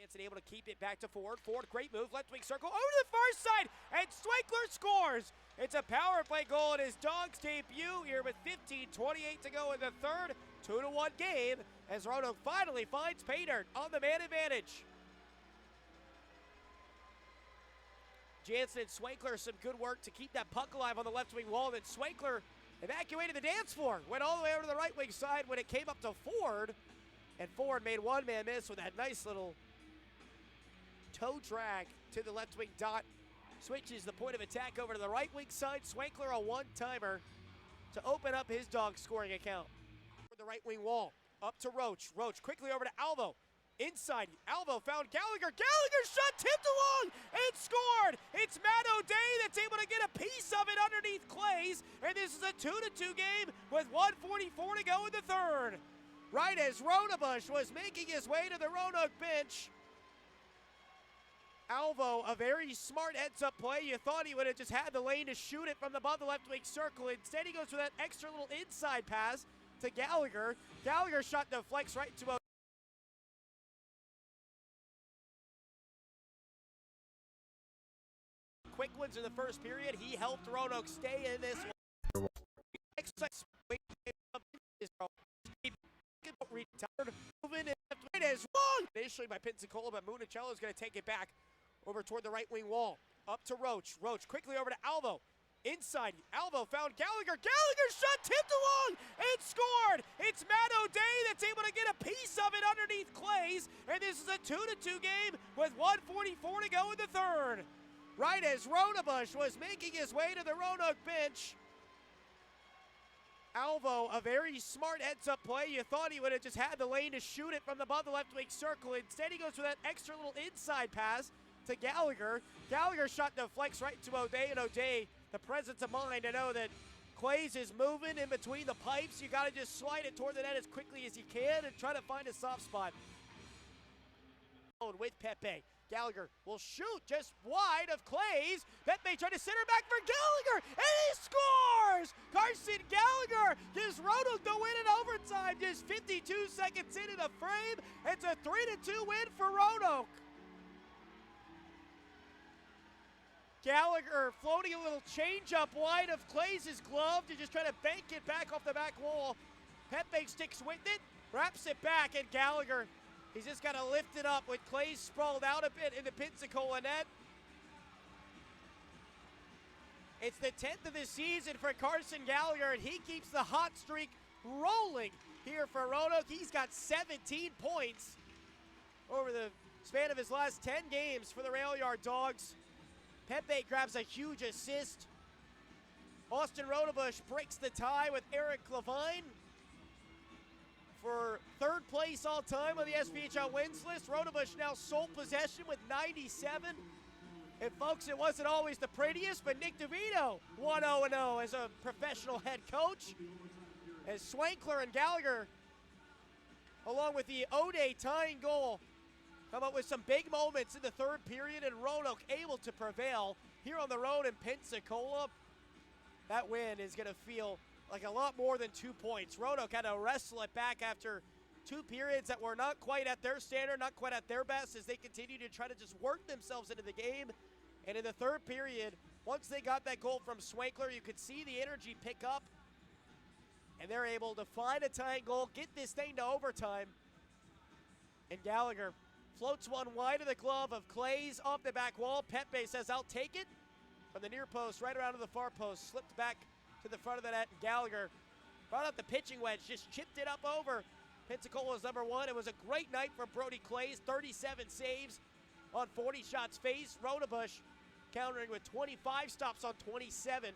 Jansen able to keep it back to Ford. Ford, great move, left wing circle, over to the far side, and Swinkler scores. It's a power play goal in his Dawgs debut here with 15:28 to go in the third. 2-1 game as Roanoke finally finds Painter on the man advantage. Jansen and Swinkler, some good work to keep that puck alive on the left wing wall. Then Swinkler evacuated the dance floor, went all the way over to the right wing side when it came up to Ford. And Ford made one man miss with that nice little toe drag to the left wing dot. Switches the point of attack over to the right wing side. Swinkler a one-timer to open up his Dawgs scoring account. The right wing wall, up to Roach. Roach quickly over to Alvo. Inside, Alvo found Gallagher. Gallagher shot tipped along and scored. It's Matt O'Day that's able to get a piece of it underneath Clays. And this is a 2-2 game with 1:44 to go in the third. Right as Ronabush was making his way to the Roanoke bench. Alvo, a very smart heads-up play. You thought he would have just had the lane to shoot it from above the left wing circle. Instead, he goes for that extra little inside pass to Gallagher. Gallagher shot deflects right to a quick ones in the first period. He helped Roanoke stay in this one. Retired, moving it is wrong. Initially by Pensacola, but Municello is going to take it back over toward the right wing wall. Up to Roach. Roach quickly over to Alvo. Inside, Alvo found Gallagher. Gallagher shot tipped along and scored. It's Matt O'Day that's able to get a piece of it underneath Clays. And this is a 2-2 game with 1:44 to go in the third. Right as Ronabush was making his way to the Roanoke bench. Alvo, a very smart heads-up play. You thought he would have just had the lane to shoot it from above the left wing circle. Instead, he goes for that extra little inside pass to Gallagher. Gallagher shot deflects right to O'Day, and O'Day, the presence of mind to know that Clays is moving in between the pipes. You got to just slide it toward the net as quickly as you can and try to find a soft spot. With Pepe. Gallagher will shoot just wide of Clays. Pepe tried to center back for Gallagher, and he scores! Carson Gallagher gives Roanoke the win in overtime, just 52 seconds into the frame. It's a 3-2 win for Roanoke. Gallagher floating a little change-up wide of Clays' glove to just try to bank it back off the back wall. Pepe sticks with it, wraps it back, and Gallagher, he's just got to lift it up with Clays sprawled out a bit in the Pensacola net. It's the 10th of the season for Carson Gallagher, and he keeps the hot streak rolling here for Roanoke. He's got 17 points over the span of his last 10 games for the Rail Yard Dawgs. Pepe grabs a huge assist. Austin Ronabush breaks the tie with Eric Levine for third place all time on the SPHL wins list. Ronabush now sole possession with 97. And folks, it wasn't always the prettiest, but Nick DeVito 1-0-0 as a professional head coach. As Swinkler and Gallagher, along with the O'Day tying goal, come up with some big moments in the third period, and Roanoke able to prevail here on the road in Pensacola. That win is going to feel like a lot more than 2 points. Roanoke had to wrestle it back after two periods that were not quite at their standard, not quite at their best, as they continue to try to just work themselves into the game. And in the third period, once they got that goal from Swinkler, you could see the energy pick up, and they're able to find a tying goal, get this thing to overtime. And Gallagher floats one wide of the glove of Clays off the back wall. Pepe says, "I'll take it." From the near post, right around to the far post, slipped back to the front of the net. Gallagher brought up the pitching wedge, just chipped it up over Pensacola's number one. It was a great night for Brody Clays, 37 saves on 40 shots faced. Ronabush countering with 25 stops on 27.